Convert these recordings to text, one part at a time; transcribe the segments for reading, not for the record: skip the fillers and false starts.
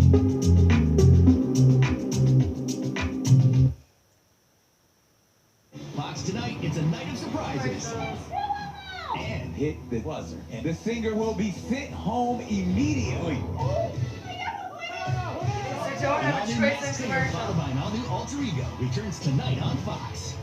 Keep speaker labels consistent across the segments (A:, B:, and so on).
A: Fox, tonight, it's a night of surprises. And hit the buzzer. And the singer will be sent home immediately.
B: Don't have a choice in commercial.
A: Followed by an all-new alter ego returns tonight on Fox.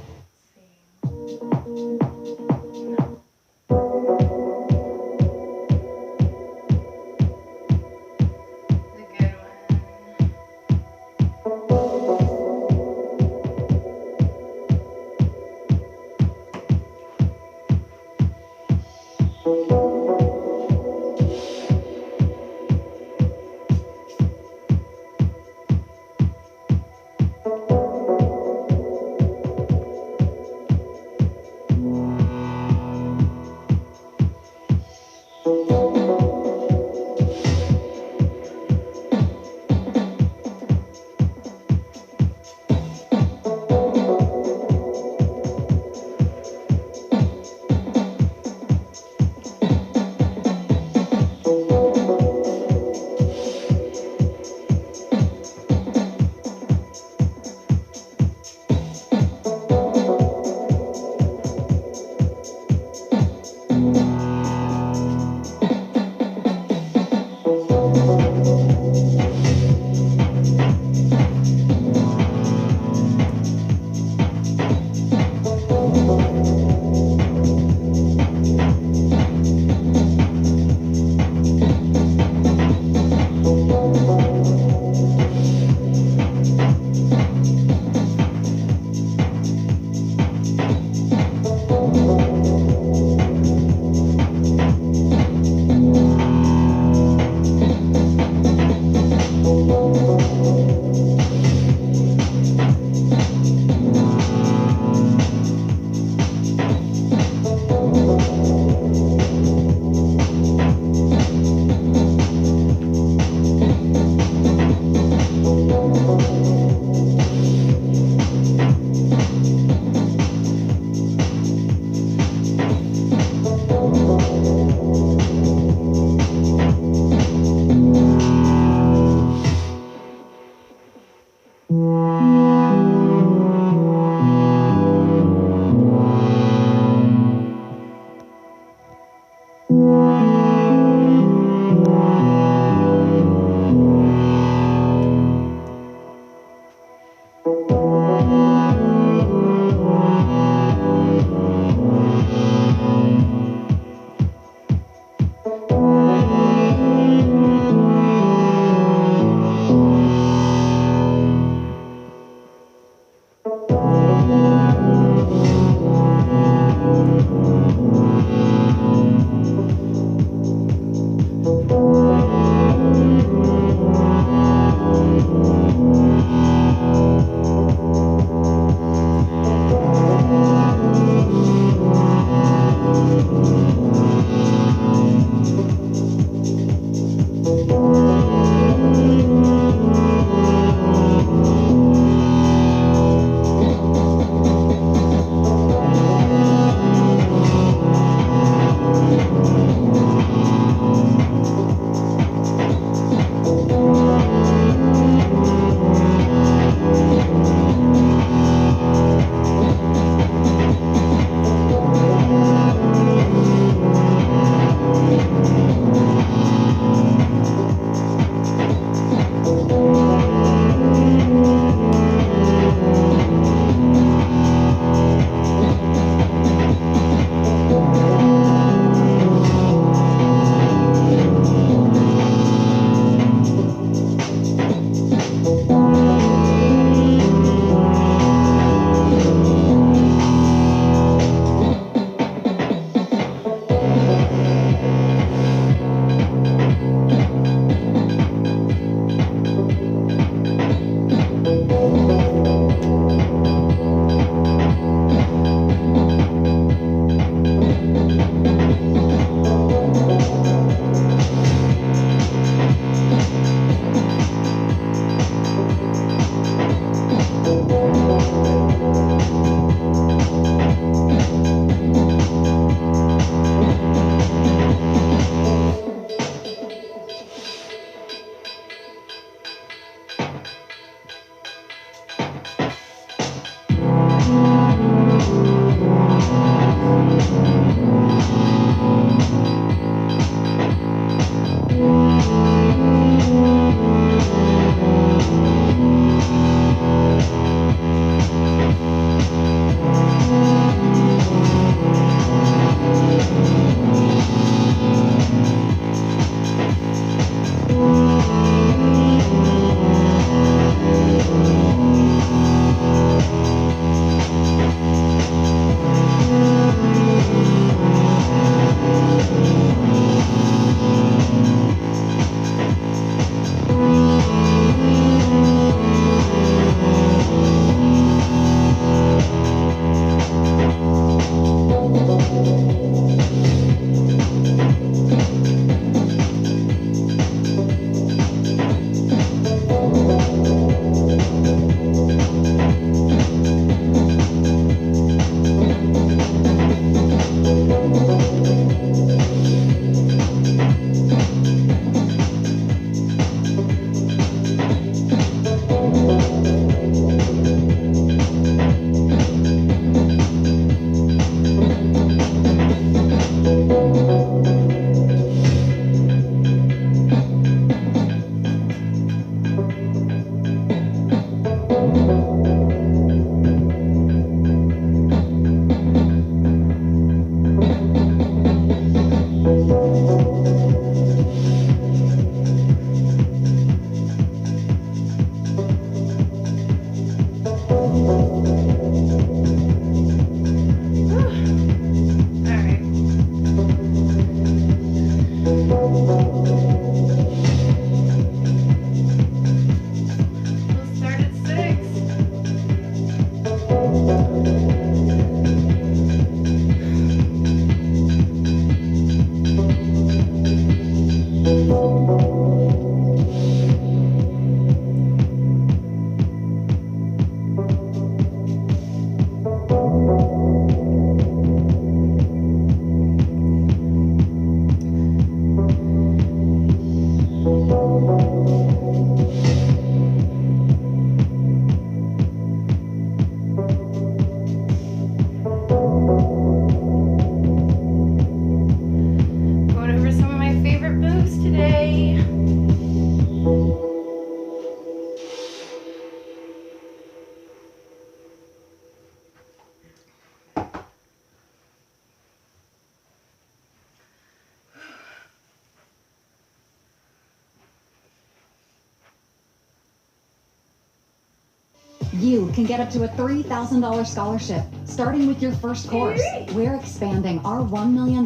C: You can get up to a $3,000 scholarship starting with your first course. We're expanding our $1 million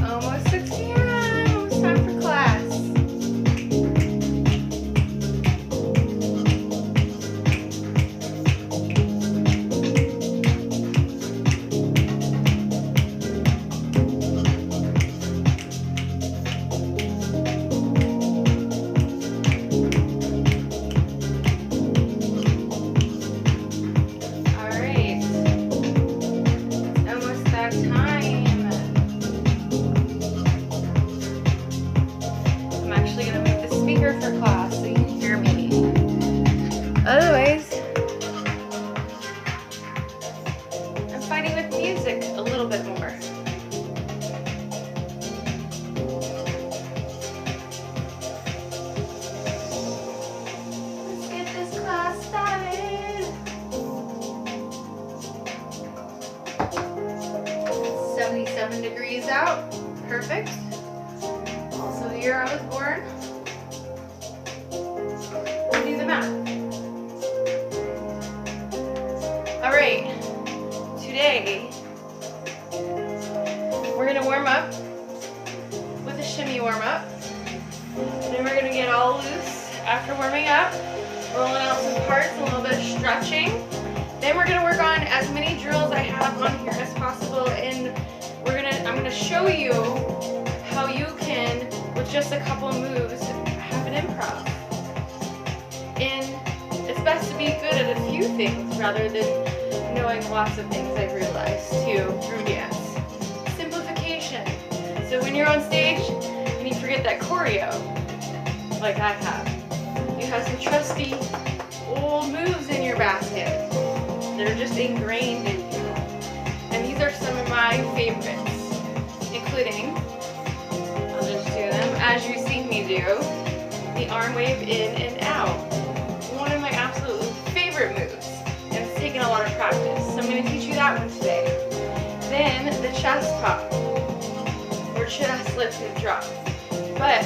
B: Almost 6 p.m. Almost time for class. All right. It's almost that time. I'm actually going to move the speaker for class so you can hear me. Otherwise, I'm fighting with music a little bit more. Let's get this class started. 77 degrees out. Perfect. Also the year I was born. We'll do the math. All right. Today, we're going to warm up with a shimmy warm up. Then we're going to get all loose after warming up, rolling out some parts, a little bit of stretching. Then we're going to work on as many drills I have on here as possible, and I'm going to show you how you can, with just a couple of moves, have an improv. And it's best to be good at a few things rather than knowing lots of things, I've realized too through dance. Simplification. So when you're on stage and you forget that choreo, like I have, you have some trusty old moves in your basket. They're just ingrained in you. And these are some of my favorites, including, I'll just do them as you see me do, the arm wave in and out. One of my absolute favorite moves, and it's taken a lot of practice. So I'm going to teach you that one today. Then the chest pop, or chest lift and drop. But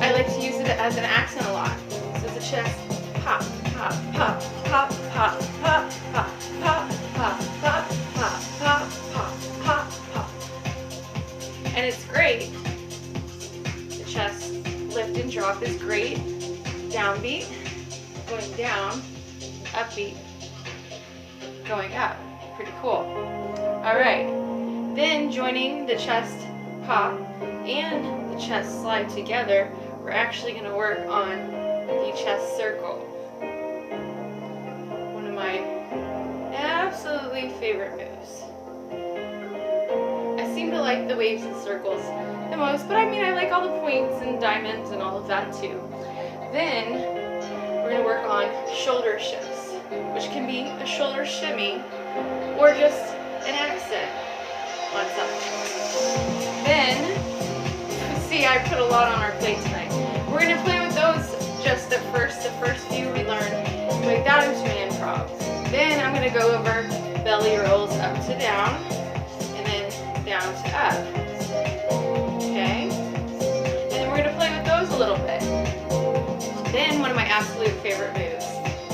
B: I like to use it as an accent a lot. So it's a chest pop, pop, pop, pop, pop, pop, pop, pop, pop, pop, pop, pop, pop, pop, pop. And it's great. The chest lift and drop is great. Downbeat, going down, upbeat, going up. Pretty cool. All right. Then joining the chest pop and the chest slide together, we're actually going to work on the chest circle. One of my absolutely favorite moves. I seem to like the waves and circles the most, but I mean, I like all the points and diamonds and all of that too. Then we're going to work on shoulder shifts, which can be a shoulder shimmy or just an accent on something. Then, see, I put a lot on our plate tonight. We're going to play with those just the first few we learned, make that into an improv. Then I'm going to go over belly rolls up to down, and then down to up. Okay? And then we're going to play with those a little bit. Then one of my absolute favorite moves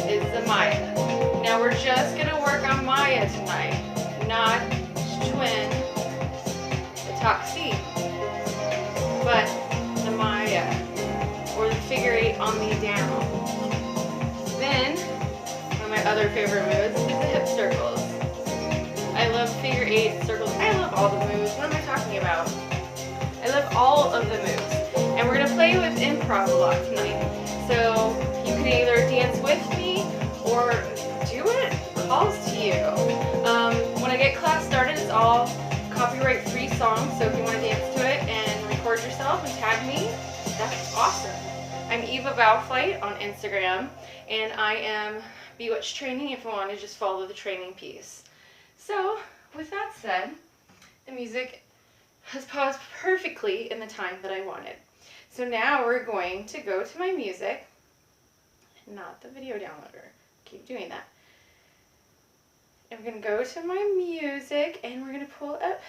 B: is the Maya. Now we're just going to work on Maya tonight, not twin, the Toxie, but the Maya, or the figure eight on the down. Then, one of my other favorite moves is the hip circles. I love figure eight circles. I love all the moves. What am I talking about? I love all of the moves. And we're going to play with improv a lot tonight. So you can either dance with me or do it. Calls to you. When I get class started, it's all copyright-free songs. So if you want to dance to it and record yourself and tag me, that's awesome. I'm Eva Bowflight on Instagram, and I am Bewitched Training if you want to just follow the training piece. So, with that said, the music has paused perfectly in the time that I wanted. So now we're going to go to my music, not the video downloader. Keep doing that. And we're going to go to my music and we're going to pull up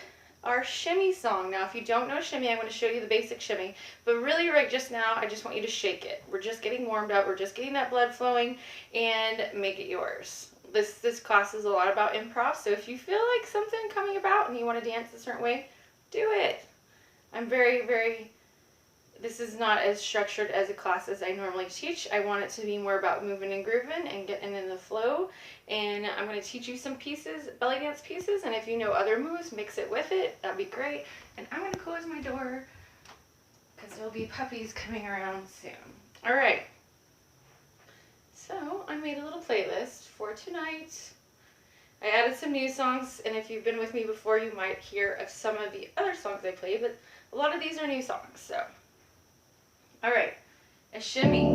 B: our shimmy song. Now, if you don't know shimmy, I'm going to show you the basic shimmy. But really, right just now, I just want you to shake it. We're just getting warmed up. We're just getting that blood flowing, and make it yours. This class is a lot about improv, so if you feel like something coming about and you want to dance a certain way, do it. I'm this is not as structured as a class as I normally teach. I want it to be more about moving and grooving and getting in the flow. And I'm going to teach you some pieces, belly dance pieces, and if you know other moves, mix it with it. That'd be great. And I'm going to close my door because there'll be puppies coming around soon. All right. So I made a little playlist for tonight. I added some new songs, and if you've been with me before, you might hear of some of the other songs I played, but a lot of these are new songs, so. All right, a shimmy.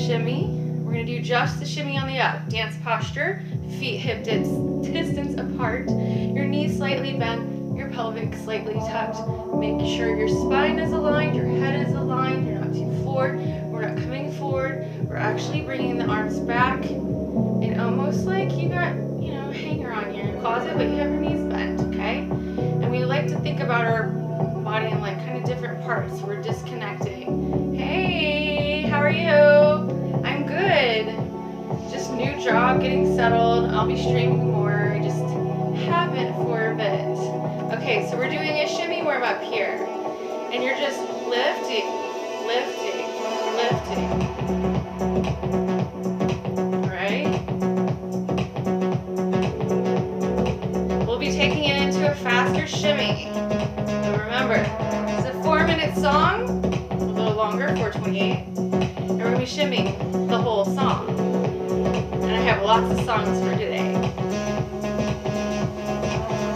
B: Shimmy. We're going to do just the shimmy on the up. Dance posture, feet hip distance apart, your knees slightly bent, your pelvic slightly tucked. Make sure your spine is aligned, your head is aligned, you're not too forward, we're not coming forward. We're actually bringing the arms back, and almost like you got, a hanger on your closet, but you have your knees bent, okay? And we like to think about our body in like kind of different parts. We're disconnecting. Hey, how are you? I'm good. Just new job, getting settled. I'll be streaming more. I just haven't for a bit. Okay, so we're doing a shimmy warm up here. And you're just lifting, lifting, lifting. Right? We'll be taking it into a faster shimmy. So remember, it's a 4-minute song, a little longer, 4:28, and we're going to be shimmying the whole song. And I have lots of songs for today.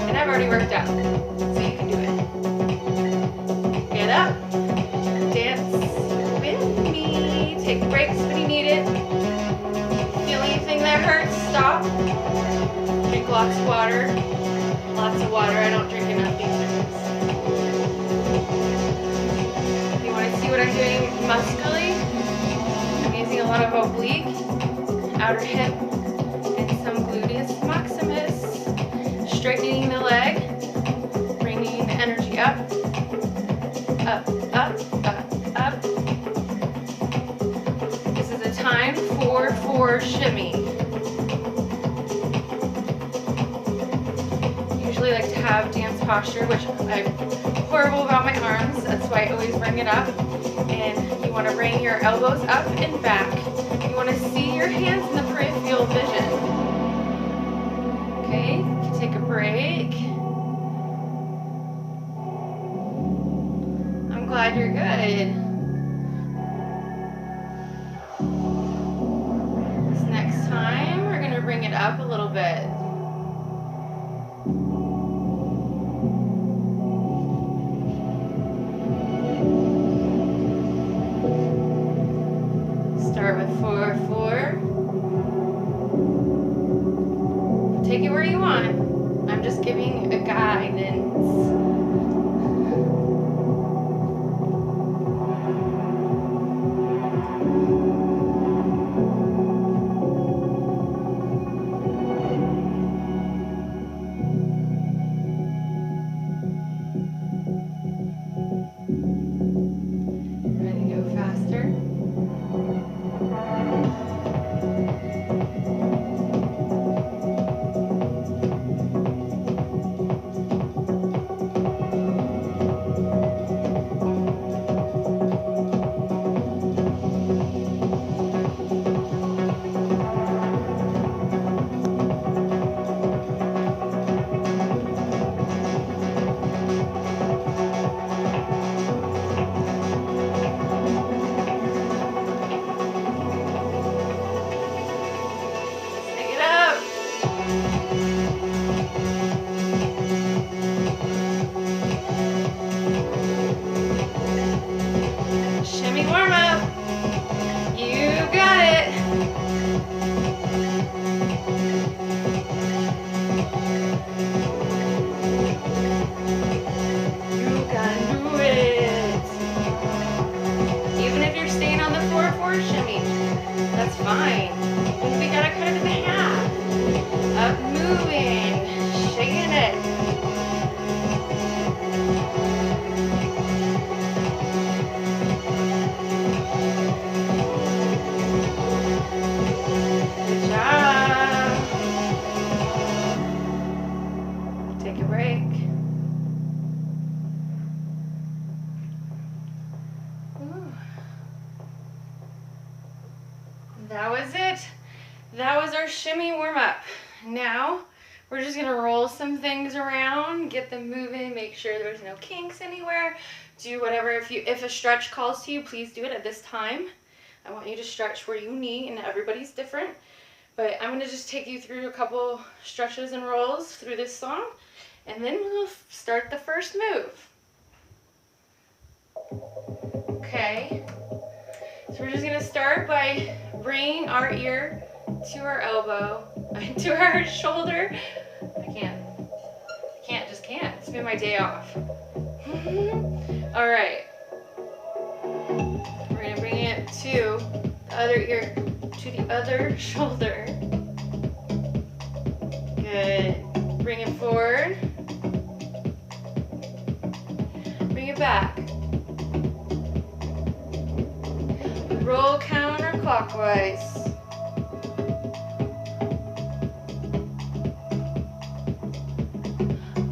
B: And I've already worked out, so you can do it. Get up, dance with me, take breaks when you need it. Feel anything that hurts, stop. Drink lots of water. Lots of water, I don't drink enough these days. You want to see what I'm doing muscularly? I'm using a lot of oblique, outer hip, and some gluteus maximus. Straightening the leg, bringing the energy up, up, up, up, up. This is a time for shimmy. Usually like to have dance posture, which I'm horrible about my arms. That's why I always bring it up. And you want to bring your elbows up and back. You want to see your hands in the peripheral vision. Okay, take a break. I'm glad you're good. This next time, we're going to bring it up a little bit. Start with 4-4. Take it where you want. I'm just giving a guidance. That was it. That was our shimmy warm-up. Now, we're just gonna roll some things around, get them moving, make sure there's no kinks anywhere. Do whatever, if a stretch calls to you, please do it at this time. I want you to stretch where you need, and everybody's different. But I'm gonna just take you through a couple stretches and rolls through this song, and then we'll start the first move. Okay, so we're just gonna start by bringing our ear to our elbow, to our shoulder. Just can't. It's been my day off. All right. We're gonna bring it to the other ear, to the other shoulder. Good. Bring it forward. Bring it back. Roll counterclockwise.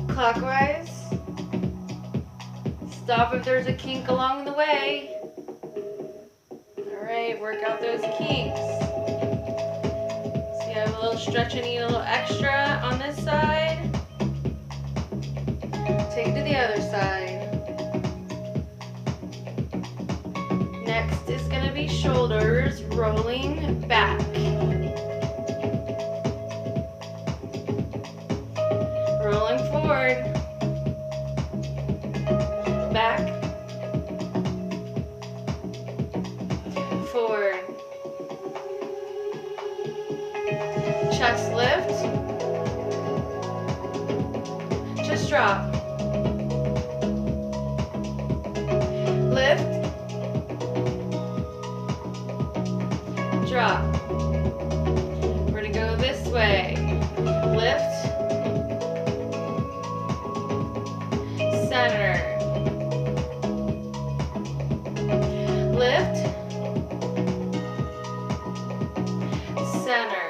B: Clockwise. Stop if there's a kink along the way. All right, work out those kinks. So you have a little stretch and need a little extra on this side. Take it to the other side. Next is gonna be shoulders rolling back. Rolling forward. Back. Forward. Chest lift. Just drop. Lift. Drop. We're gonna go this way. Lift. Center. Lift. Center.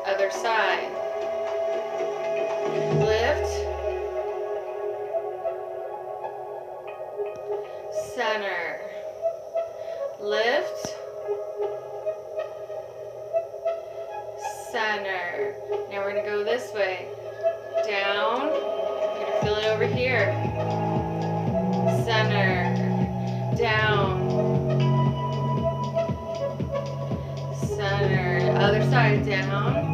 B: Other side. Lift. Center. Lift. Center. Now we're gonna go this way. Down. You're gonna feel it over here. Center. Down. Center. Other side. Down.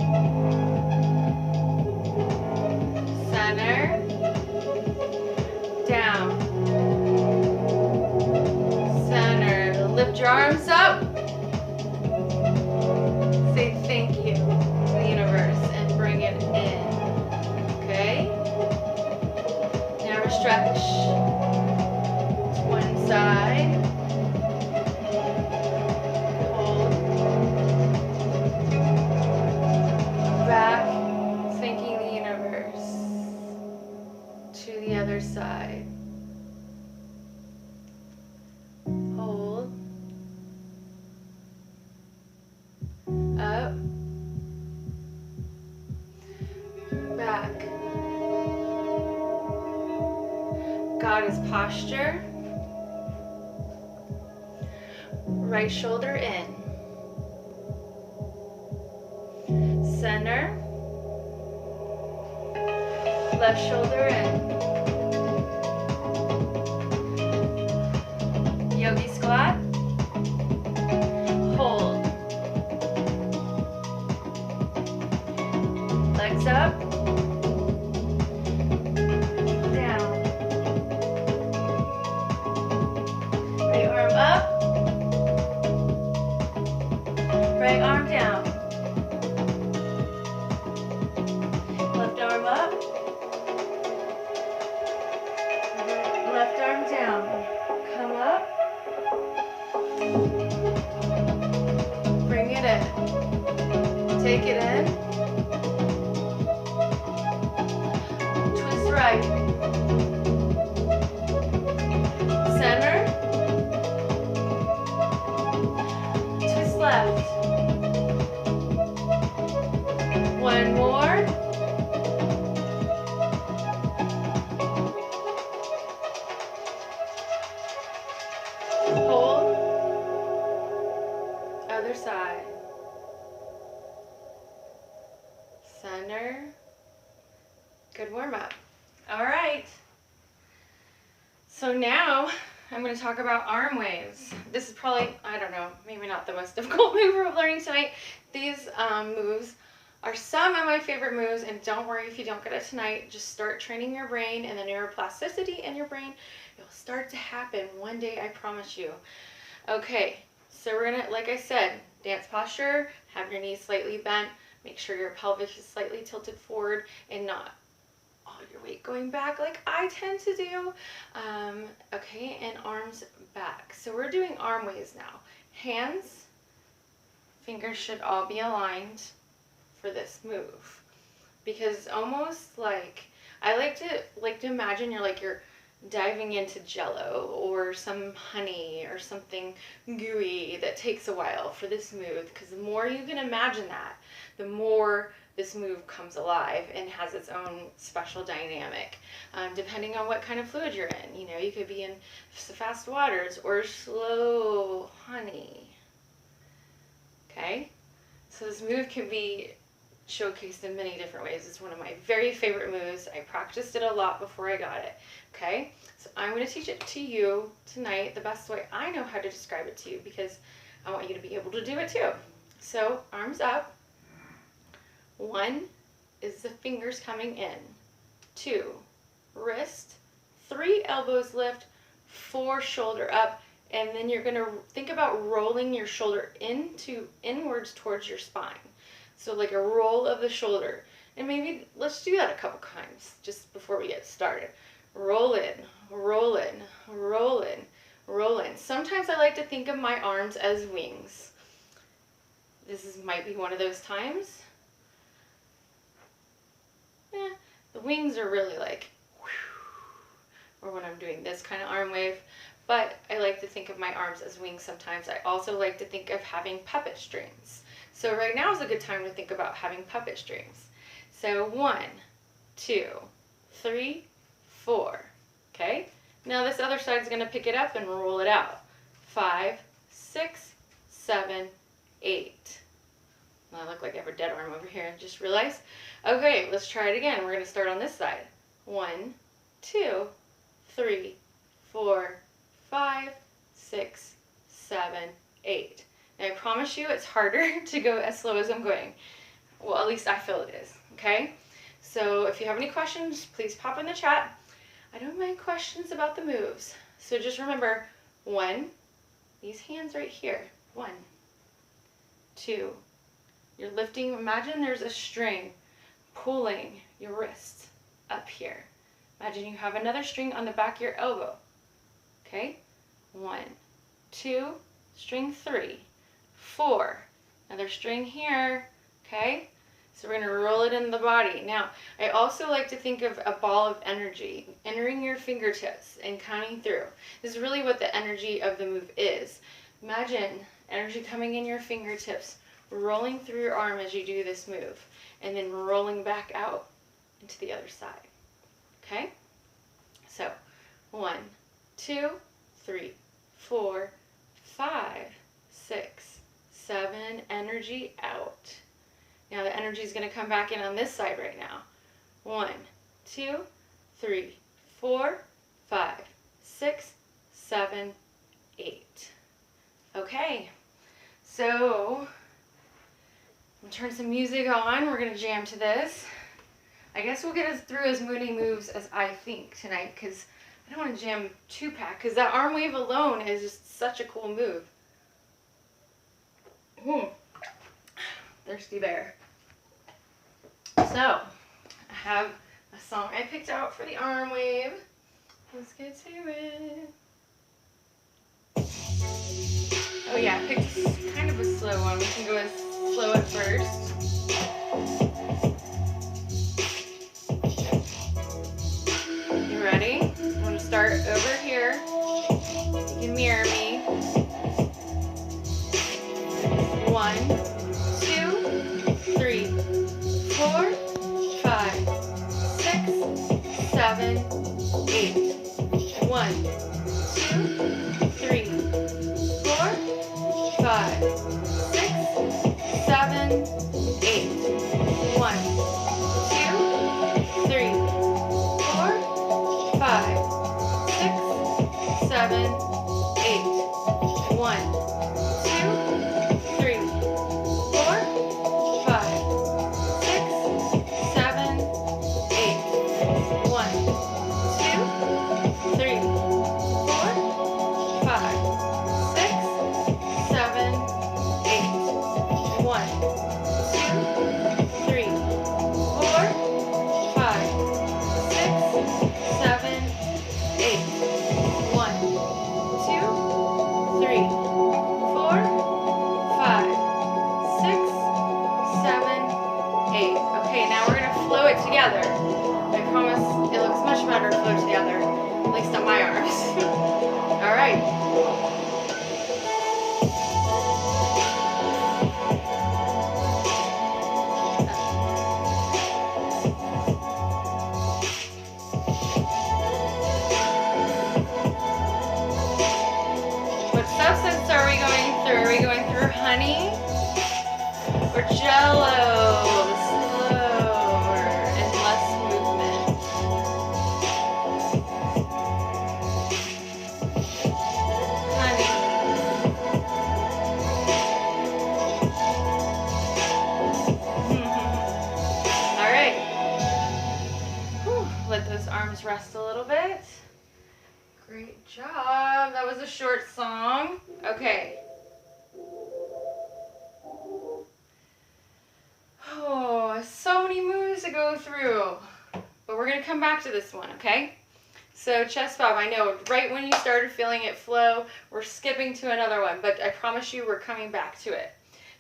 B: Center. Down. Center. Lift your arms up. Say thank you to the universe and bring it in. Okay? Now we stretch to one side. Hold. Back. Thanking the universe. To the other side. Hold. Up. Back. Goddess posture. Right shoulder in. Center. Left shoulder in. Yogi squat. Hold. Legs up. Down. Right arm up. Right arm down. Left arm up. Left arm down. Come up. Bring it in. Take it in. Twist right. Center. Twist left. One more. Hold. Other side. winner. Good warm-up. All right. So now I'm going to talk about arm waves. This is probably, I don't know, maybe not the most difficult move we're learning tonight. These moves are some of my favorite moves, and don't worry if you don't get it tonight. Just start training your brain, and the neuroplasticity in your brain will start to happen one day, I promise you. Okay, so we're going to, like I said, dance posture, have your knees slightly bent, make sure your pelvis is slightly tilted forward and not all your weight going back like I tend to do. Okay, and arms back. So we're doing arm waves now. Hands, fingers should all be aligned for this move, because almost like I like to imagine you're diving into jello or some honey or something gooey that takes a while for this move, because the more you can imagine that, the more this move comes alive and has its own special dynamic, depending on what kind of fluid you're in. You know, you could be in fast waters or slow honey. Okay, so this move can be showcased in many different ways. It's one of my very favorite moves. I practiced it a lot before I got it. Okay, so I'm going to teach it to you tonight the best way I know how to describe it to you, because I want you to be able to do it too. So arms up. 1 is the fingers coming in. 2, wrist. 3, elbows lift. 4, shoulder up. And then you're going to think about rolling your shoulder inwards towards your spine. So like a roll of the shoulder. And maybe let's do that a couple times just before we get started. Roll in, roll in, roll in, roll in. Sometimes I like to think of my arms as wings. Might be one of those times. The wings are really like, or when I'm doing this kind of arm wave. But I like to think of my arms as wings sometimes. I also like to think of having puppet strings. So right now is a good time to think about having puppet strings. So 1, 2, 3, 4. Okay? Now this other side is going to pick it up and roll it out. 5, 6, 7, 8. I look like I have a dead arm over here, I just realized. Okay, let's try it again. We're going to start on this side. 1, 2, 3, 4, 5, 6, 7, 8. Now I promise you it's harder to go as slow as I'm going. Well, at least I feel it is. Okay? So if you have any questions, please pop in the chat. I don't mind questions about the moves. So just remember, 1, these hands right here. 1, 2, you're lifting. Imagine there's a string pulling your wrist up here. Imagine you have another string on the back of your elbow. Okay? 1, 2, string 3, 4, another string here. Okay? So we're going to roll it in the body. Now, I also like to think of a ball of energy entering your fingertips and counting through. This is really what the energy of the move is. Imagine energy coming in your fingertips, rolling through your arm as you do this move, and then rolling back out into the other side. Okay? So 1, 2, 3, 4, 5, 6, 7, energy out. Now the energy is going to come back in on this side right now. 1, 2, 3, 4, 5, 6, 7, 8. Okay, so I'm going to turn some music on. We're going to jam to this. I guess we'll get us through as many moves as I think tonight, because I don't want to jam 2-pack, because that arm wave alone is just such a cool move. Thirsty bear. So, I have a song I picked out for the arm wave. Let's get to it. Oh yeah, I picked kind of a slow one. We can go as slow at first. You ready? I'm going to start over here. You can mirror me. 1, 2, 3, 4, 5, 6, 7, 8. 1, 2, 3, 4, 5, 6, 7, 8. 1, 5, 6, 7, 8. 1, 2, 3, 4, 5, 6, 7, 8. 1, 2, 3, 4, 5, 6, 7, 8. Okay, now we're going to flow it together. I promise it looks much better flow together, at least on my arms. All right. What substance are we going through? Are we going through honey or jello? Slower and less movement. Honey. All right. Whew. Let those arms rest a little bit. Great job. That was a short song. Okay. Oh, so many moves to go through. But we're going to come back to this one, okay? So chest bob, I know right when you started feeling it flow, we're skipping to another one, but I promise you we're coming back to it.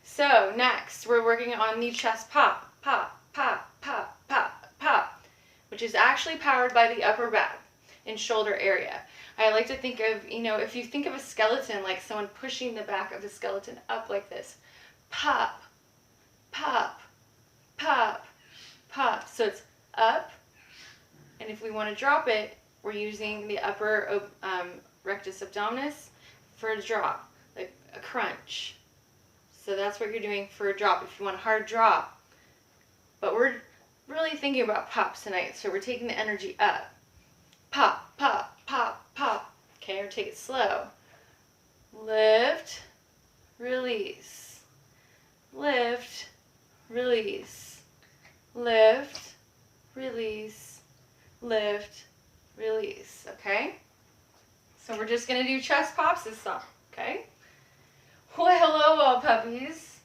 B: So next, we're working on the chest pop, pop, pop, pop, pop, pop, which is actually powered by the upper back and shoulder area. I like to think of, you know, if you think of a skeleton, like someone pushing the back of the skeleton up like this. Pop, pop, pop, pop. So it's up, and if we want to drop it, we're using the upper rectus abdominis for a drop, like a crunch. So that's what you're doing for a drop if you want a hard drop. But we're really thinking about pops tonight, so we're taking the energy up. Pop, pop, pop, pop. Okay, or take it slow. Lift, release. Lift, release. Lift, release. Lift, release. Okay? So we're just going to do chest pops this song. Okay? Well, hello all puppies.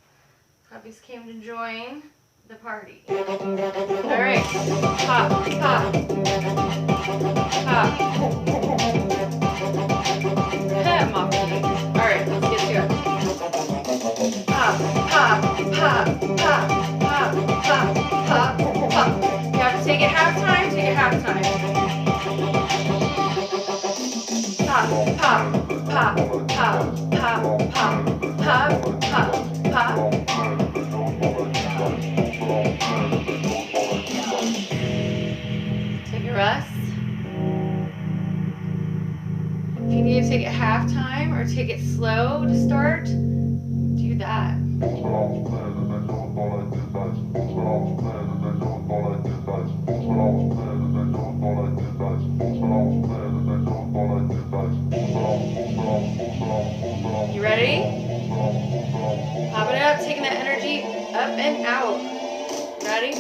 B: Puppies came to join the party. Alright. Pop, pop. Pop. Come on. Alright, let's get to it. Pop, pop, pop, pop, pop, pop, pop, pop. You have to take it half time, take it half time. Pop, pop, pop, pop, pop, pop, pop, pop, pop. Take a rest. If you need to take it half time or take it slow to start, do that. You ready? Popping it up, taking that energy up and out. Ready?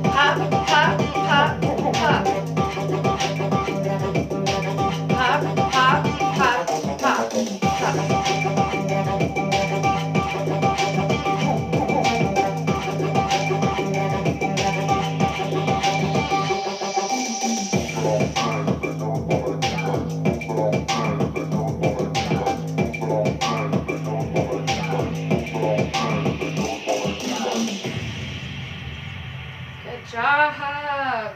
B: Pop, pop, pop, pop. Pop, pop, pop, pop, pop. Good job.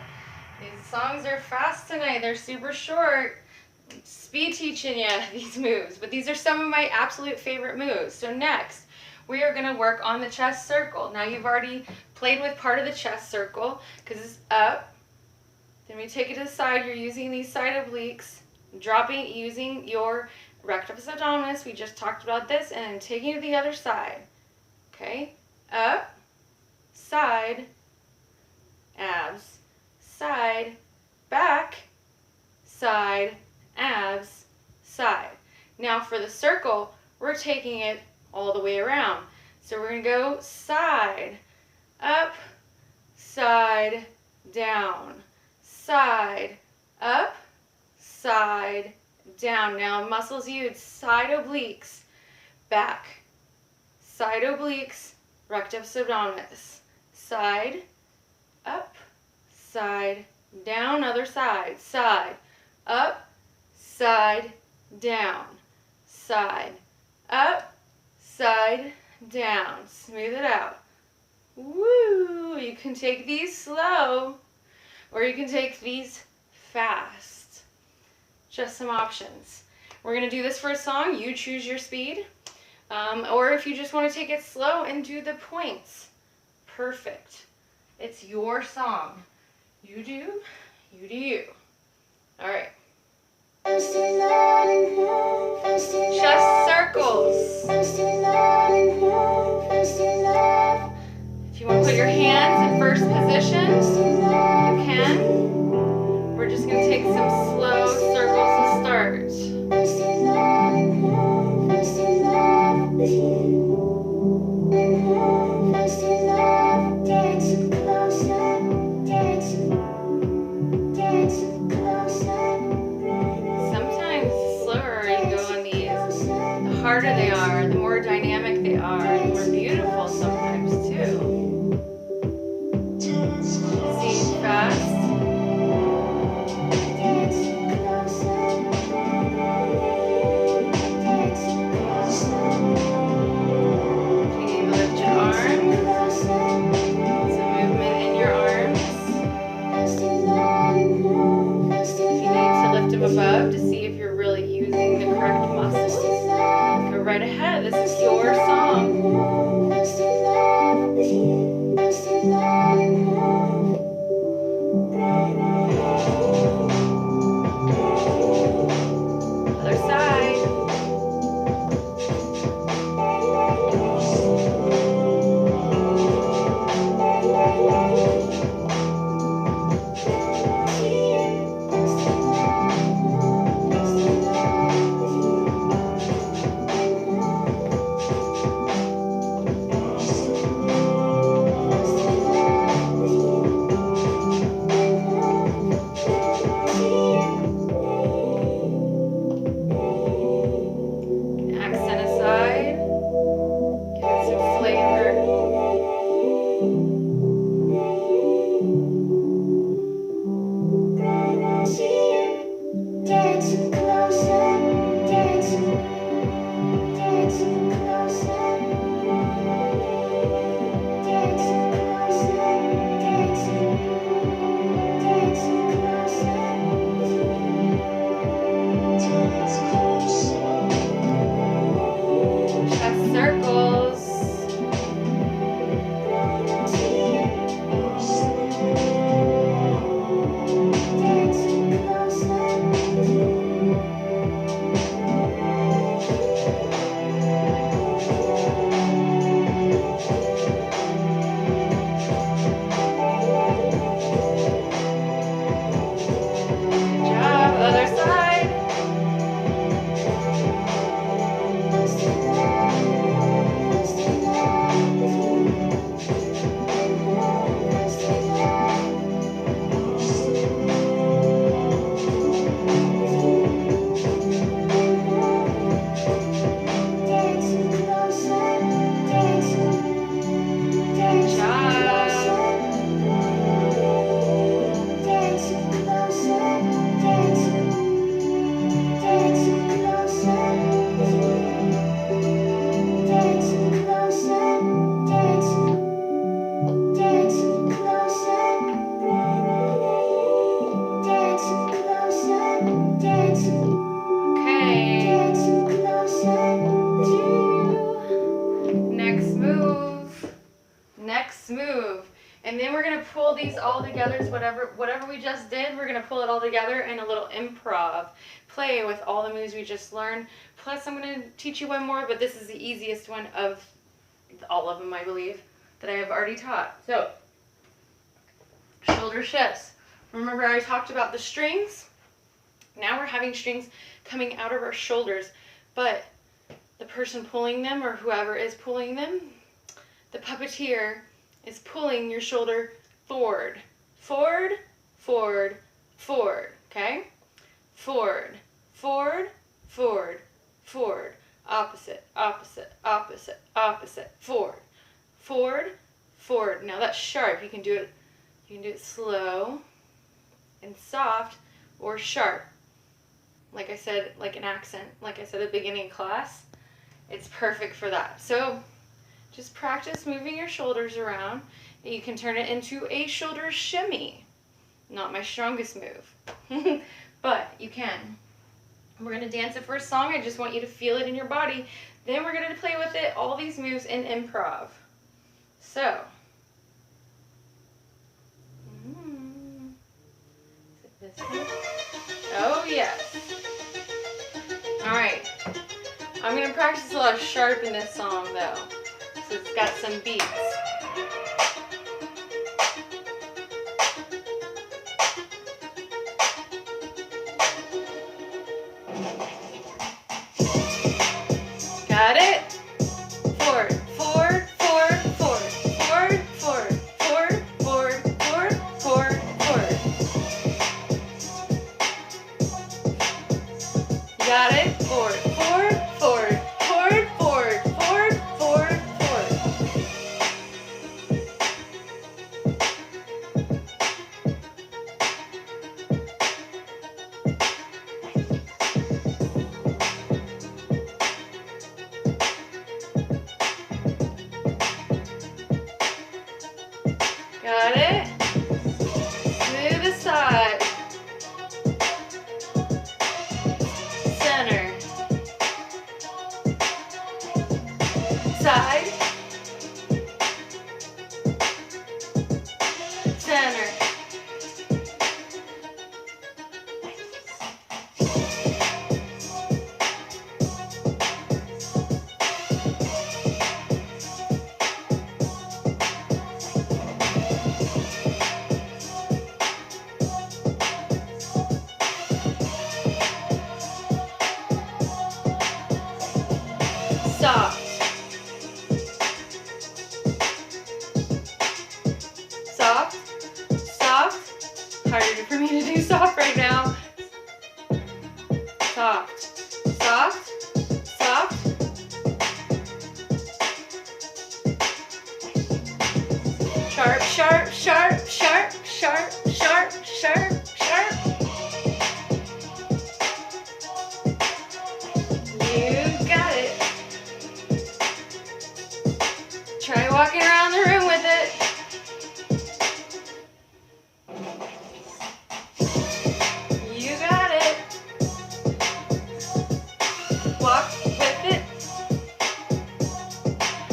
B: These songs are fast tonight. They're super short. Speed teaching you these moves, but these are some of my absolute favorite moves. So next, we are going to work on the chest circle. Now you've already played with part of the chest circle because it's up. Then we take it to the side. You're using these side obliques, dropping it using your rectus abdominis. We just talked about this, and then taking it to the other side. Okay, up, side, abs, side, back, side, abs, side. Now for the circle, we're taking it all the way around. So we're going to go side, up, side, down, side, up, side, down. Now muscles used, side obliques, back, side obliques, rectus abdominis, side, up, side, down, other side, side, up, side, down, side, up, side, down. Smooth it out. Woo! You can take these slow, or you can take these fast. Just some options. We're going to do this for a song. You choose your speed. Or if you just want to take it slow and do the points. Perfect. It's your song. You do you. All right. Chest circles. If you want to put your hands in first position, you can. We're just going to take some slow circles to start. Sometimes the slower you go on these, the harder they are, the more dynamic they are, the more beautiful sometimes too. See, fast. Above to see if you're really using the correct muscles. Go right ahead. This is your song. Other side. And then we're going to pull these all together. So whatever we just did, we're going to pull it all together in a little improv play with all the moves we just learned. Plus, I'm going to teach you one more, but this is the easiest one of all of them, I believe, that I have already taught. So, shoulder shifts. Remember I talked about the strings? Now we're having strings coming out of our shoulders, but the person pulling them, or whoever is pulling them, the puppeteer is pulling your shoulder forward, forward, forward, forward. Okay? Forward, forward, forward, forward. Opposite, opposite, opposite, opposite. Forward, forward, forward. Now that's sharp. You can do it slow and soft or sharp. Like I said, like an accent, like I said at the beginning of class, it's perfect for that. So just practice moving your shoulders around. You can turn it into a shoulder shimmy. Not my strongest move, but you can. We're going to dance it for a song. I just want you to feel it in your body. Then we're going to play with it, all these moves in improv. So. Is it this one? Oh, yes. All right. I'm going to practice a lot of sharp in this song, though. So it's got some beats. Got it? Forward, forward, forward, forward, forward, forward, forward, forward, forward, forward, forward. You got it? Forward, forward, forward, forward, forward, forward, forward, forward. Got it? Smooth aside. Center. Side. Center. Soft. Soft. Soft. Harder for me to do soft right now. Soft. Soft. Soft. Sharp, sharp, sharp, sharp, sharp, sharp, sharp, sharp. You got it. Try walking around the room with it. You got it. Walk with it.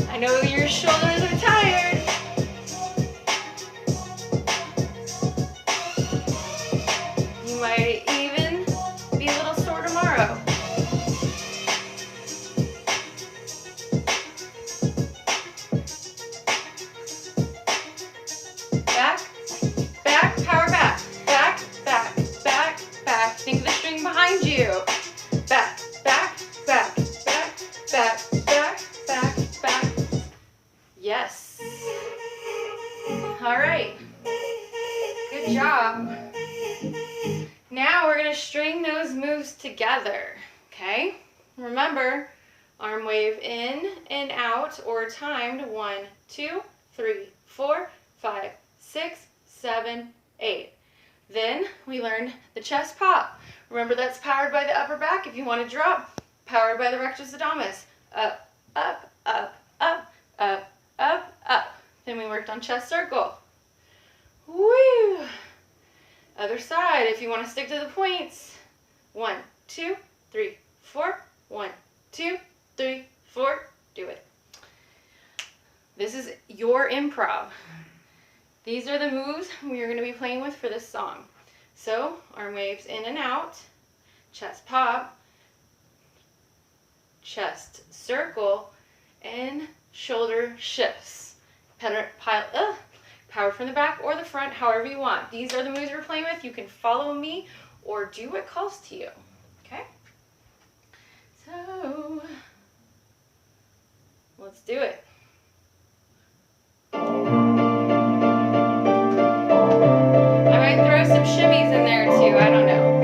B: I know your shoulders are tired. You might even be a little sore tomorrow. Back, back, power back, back, back, back, back. Think of the string behind you. Back, back, back, back, back, back, back, back. Yes. All right. Good job. Now we're going to string those moves together, okay? Remember, arm wave in and out or timed 1, 2, 3, 4, 5, 6, 7, 8. Then we learned the chest pop. Remember that's powered by the upper back. If you want to drop, powered by the rectus abdominis. Up, up, up, up, up, up, up. Then we worked on chest circle. Woo! Other side, if you want to stick to the points. 1, 2, 3, 4. 1, 2, 3, 4. Do it. This is your improv. These are the moves we are going to be playing with for this song. So, arm waves in and out, chest pop, chest circle, and shoulder shifts. Power from the back or the front, however you want. These are the moves we're playing with. You can follow me or do what calls to you. Okay? So, let's do it. I might throw some shimmies in there too, I don't know.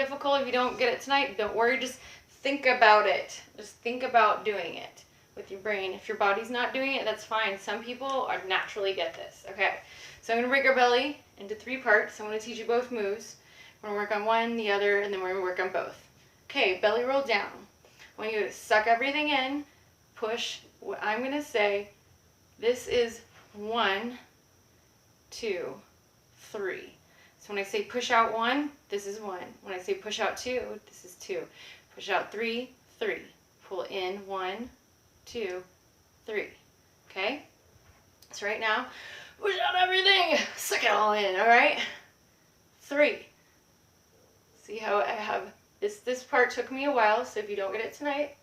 B: difficult if you don't get it tonight, don't worry, just think about it. Just think about doing it with your brain. If your body's not doing it, that's fine. Some people are naturally get this. Okay, so I'm gonna break our belly into 3 parts. I'm gonna teach you both moves. We're gonna work on one, the other, and then we're gonna work on both. Okay, belly roll down. I want you to suck everything in, push. What I'm gonna say, this is 1, 2, 3. So when I say push out 1, this is 1. When I say push out 2, this is 2. Push out 3, 3. Pull in 1, 2, 3. Okay? So right now, push out everything. Suck it all in, all right? 3. See how I have this part took me a while, so if you don't get it tonight,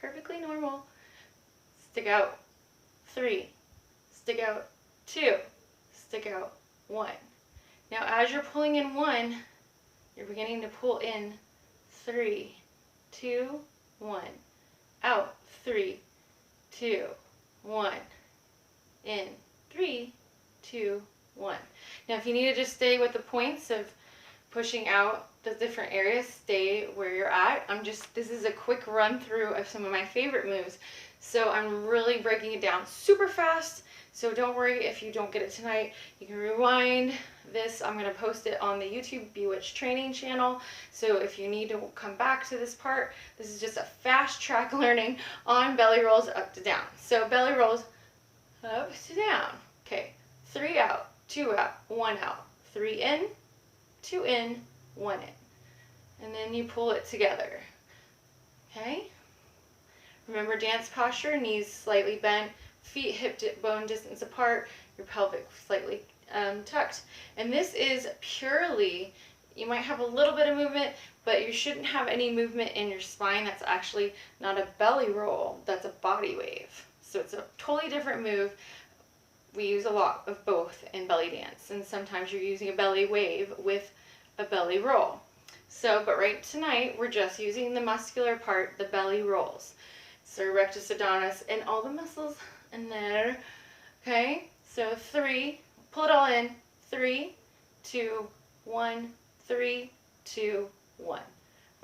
B: perfectly normal. Stick out 3. Stick out 2. Stick out 1. Now as you're pulling in 1, you're beginning to pull in 3, 2, 1. Out 3, 2, 1. In 3, 2, 1. Now if you need to just stay with the points of pushing out the different areas, stay where you're at. This is a quick run through of some of my favorite moves. So I'm really breaking it down super fast. So don't worry if you don't get it tonight. You can rewind this. I'm going to post it on the YouTube Bewitched training channel. So if you need to come back to this part, this is just a fast track learning on belly rolls up to down. So belly rolls up to down. Okay, 3 out, 2 out, 1 out. 3 in, 2 in, 1 in. And then you pull it together. Okay? Remember dance posture, knees slightly bent, feet hip bone distance apart, your pelvic slightly tucked. And this is purely, you might have a little bit of movement, but you shouldn't have any movement in your spine. That's actually not a belly roll, that's a body wave. So it's a totally different move. We use a lot of both in belly dance, and sometimes you're using a belly wave with a belly roll. So, but right tonight, we're just using the muscular part, the belly rolls. So rectus abdominis and all the muscles in there. Okay, so 3, pull it all in, 3, 2, 1, 3, 2, 1.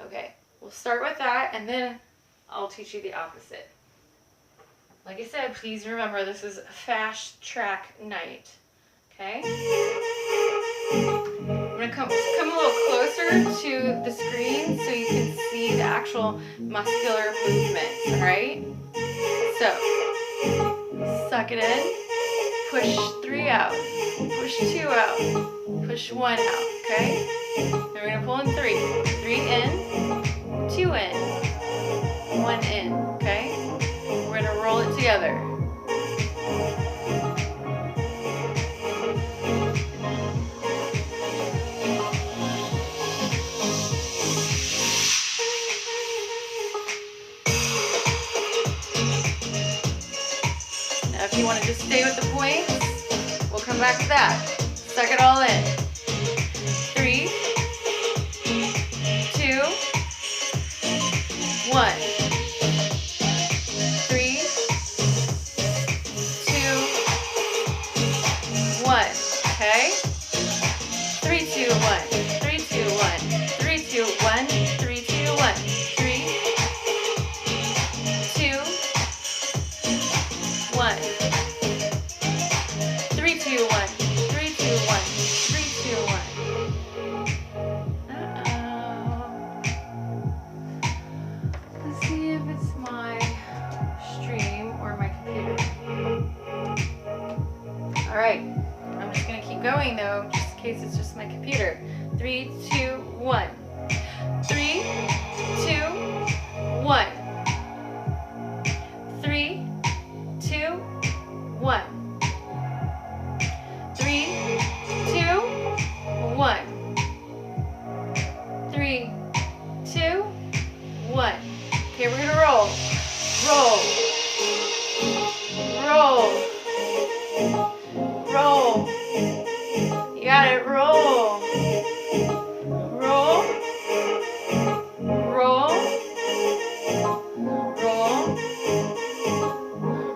B: Okay, we'll start with that, and then I'll teach you the opposite. Like I said, please remember this is fast track night. Okay? I'm going to come a little closer to the screen so you can see the actual muscular movement, alright? So, suck it in, push 3 out, push 2 out, push 1 out, okay? Then we're going to pull in 3. 3 in, 2 in, 1 in, okay? We're going to roll it together. Now if you want to just stay with the points, we'll come back to that. Suck it all in. 3, 2, 1. 3, 2, 1. Okay? 3, 2, 1. 3, 2, 1. 3, 2, 1. 3, 2, 1. 3, 2, 1. 3, 2, 1. 3, 2, 1. 3, 2, 1. Let's see if it's my stream or my computer. Alright, I'm just going to keep going though, just in case it's just my computer. 3, 2, 1. 3, 2, 1. 3, 2, 1. 3, 2, 1. 3, 2, 1. Okay, we're gonna roll. Roll. Roll. Roll. You got it. Roll. Roll. Roll. Roll.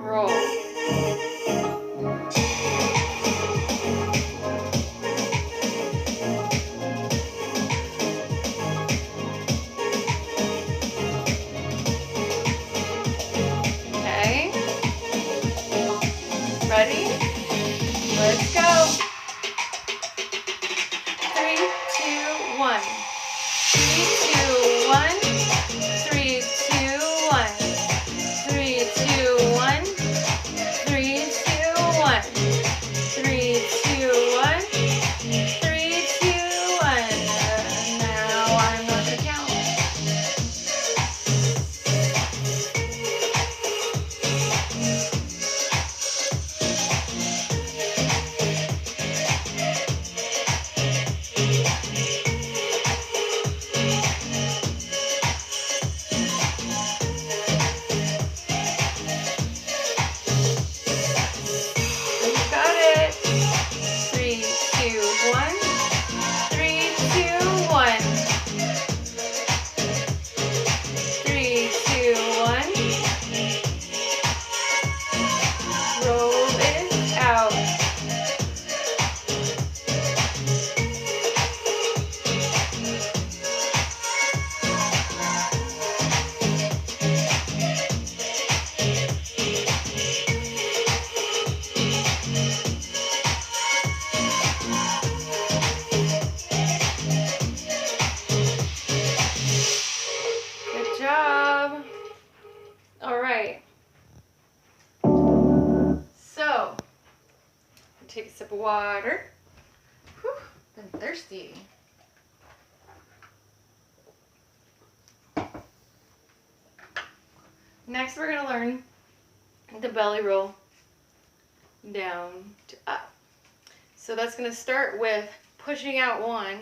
B: Roll. take a sip of water. Whew, been thirsty. Next, we're going to learn the belly roll down to up. So that's going to start with pushing out 1,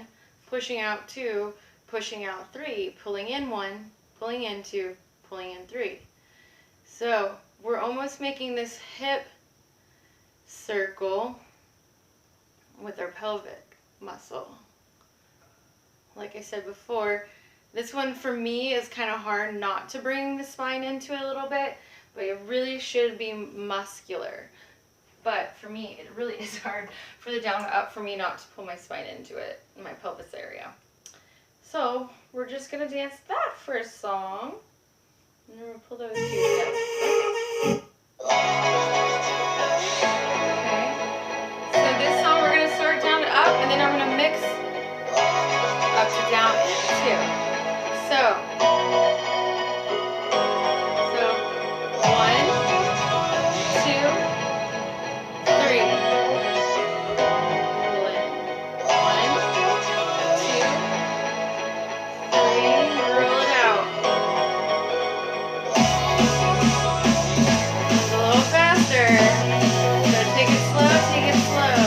B: pushing out 2, pushing out 3, pulling in 1, pulling in 2, pulling in 3. So we're almost making this hip circle with our pelvic muscle. Like I said before, this one for me is kind of hard not to bring the spine into it a little bit, but it really should be muscular. But for me, it really is hard for the down to up for me not to pull my spine into it, in my pelvis area. So we're just going to dance that first song. And then we'll pull those 2 steps. Okay. So this song we're going to start down to up, and then I'm going to mix up to down and 2. So 1, 2, 3. Pull in. 1, 2, 3. Roll it out. A little faster. So take it slow, take it slow.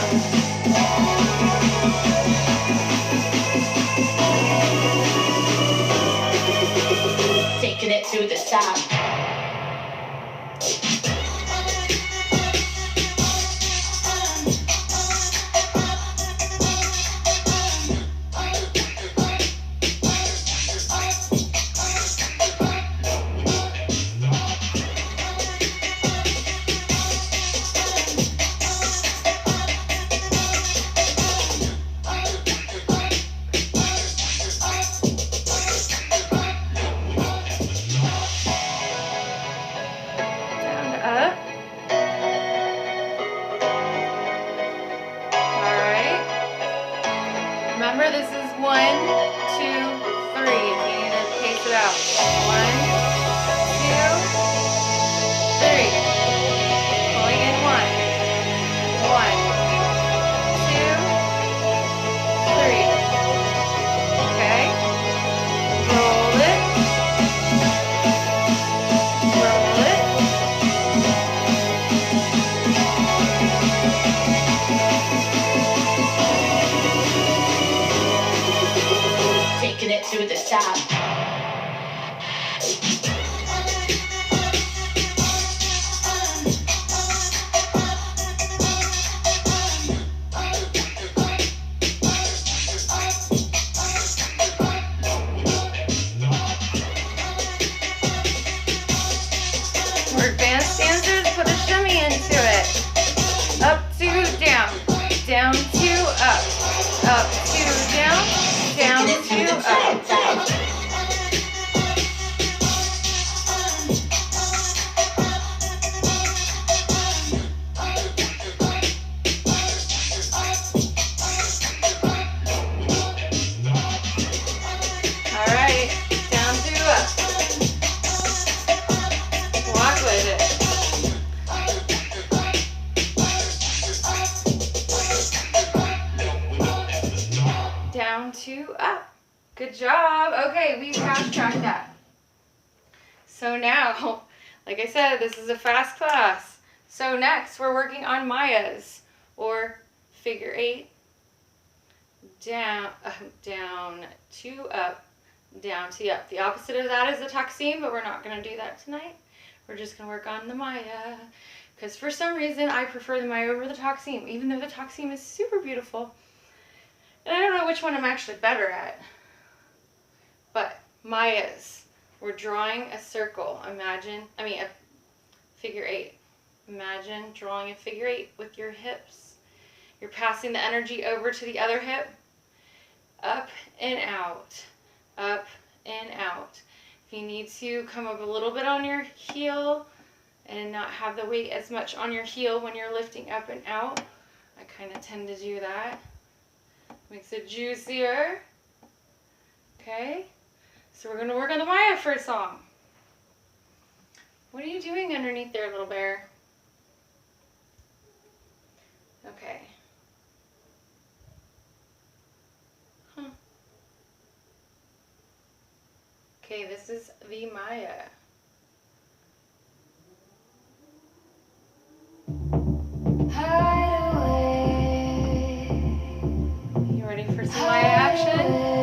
D: Taking it to the top.
B: Remember, this is 1, 2, 3. If you need to pace it out. 1, 2, 3. Pulling in 1, 2, 3. Okay. Roll it. Roll it.
D: Taking it to the top.
B: We're advanced dancers, put a shimmy into it. Up to down, down to up to down, down to up. All right, down to up. Walk with it. Down to up. Good job. Okay, we fast-tracked that. So now, like I said, this is a fast class. So next, we're working on Mayas, or figure 8. Down, down to up, down to up. The opposite of that is the Taksim, but we're not going to do that tonight. We're just going to work on the Maya, because for some reason I prefer the Maya over the Taksim, even though the Taksim is super beautiful. And I don't know which one I'm actually better at. But Mayas, we're drawing a circle. A figure 8. Imagine drawing a figure 8 with your hips. You're passing the energy over to the other hip. Up and out. Up and out. If you need to, come up a little bit on your heel and not have the weight as much on your heel when you're lifting up and out. I kind of tend to do that. Makes it juicier. Okay, so we're going to work on the Maya for a song. What are you doing underneath there, little bear? Okay. Huh. Okay, this is the Maya. You ready for some Maya action?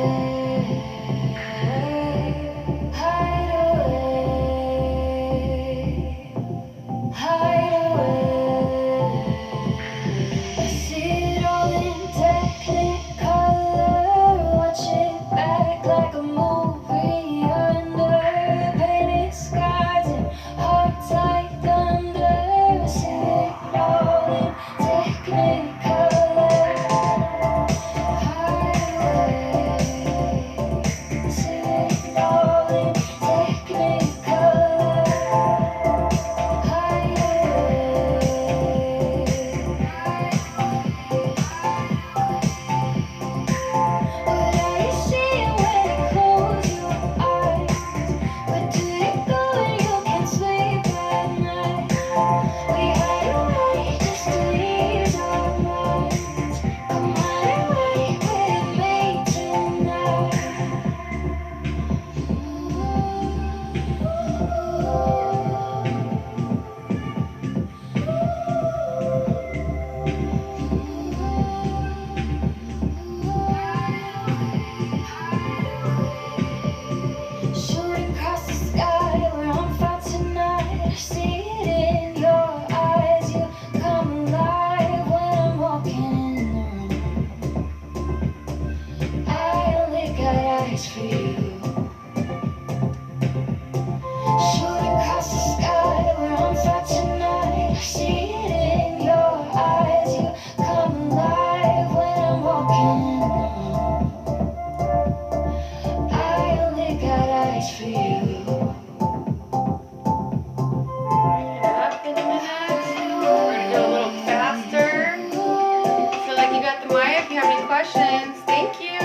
B: Questions. Thank you.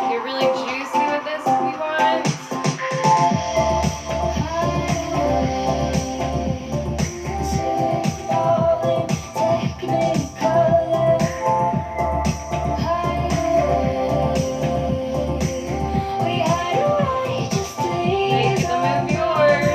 B: Get really juicy with this if you want. Make the move yours.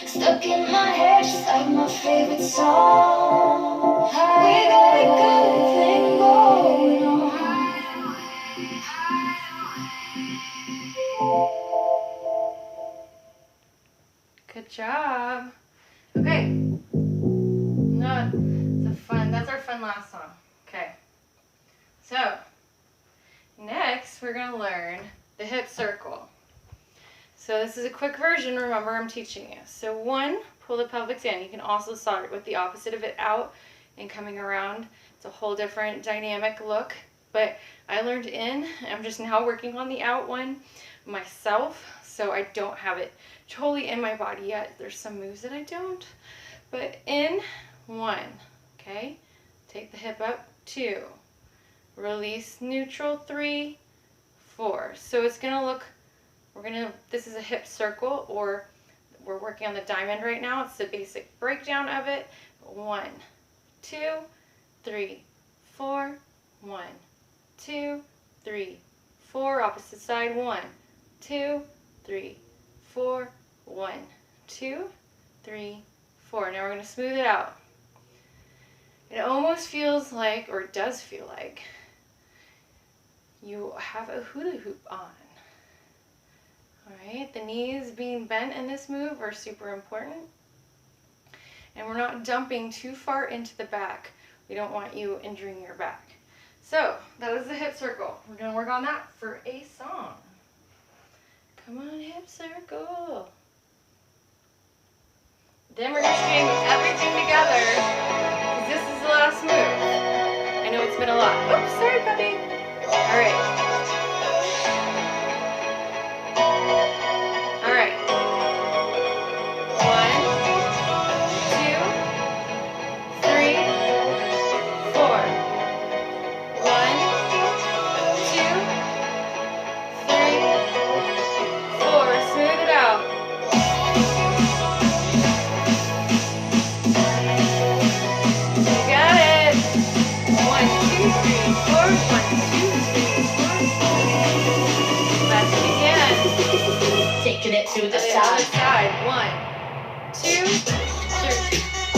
E: Stuck in my head, just like my favorite song. We got a good thing going on.
B: Good job. Okay. That's our fun last song. Okay. So, next we're going to learn the hip circle. So this is a quick version, remember I'm teaching you. So 1, pull the pelvis in. You can also start with the opposite of it out and coming around. It's a whole different dynamic look. But I learned in, I'm just now working on the out one myself. So I don't have it totally in my body yet. There's some moves that I don't. But in 1, okay? Take the hip up, 2. Release neutral, 3, 4. So it's gonna look, this is a hip circle, or we're working on the diamond right now. It's the basic breakdown of it. 1, 2, 3, 4, 1, 2, 3, 4. Opposite side, 1, 2, 3, 4, 1, 2, 3, 4. Now we're going to smooth it out. It almost feels like, or it does feel like, you have a hula hoop on. Alright, the knees being bent in this move are super important. And we're not dumping too far into the back. We don't want you injuring your back. So that was the hip circle. We're gonna work on that for a song. Come on, hip circle. Then we're gonna string everything together, because this is the last move. I know it's been a lot. Oops, sorry, puppy. All right. All right. 1, 2, 3, 4. 1, 2, 3, 4. Smooth it out. You got it. 1, 2, 3, 4. 1, 2, 3, 4. Let's begin.
D: Taking it to the
B: Other
D: side.
B: side. 1, 2, 3.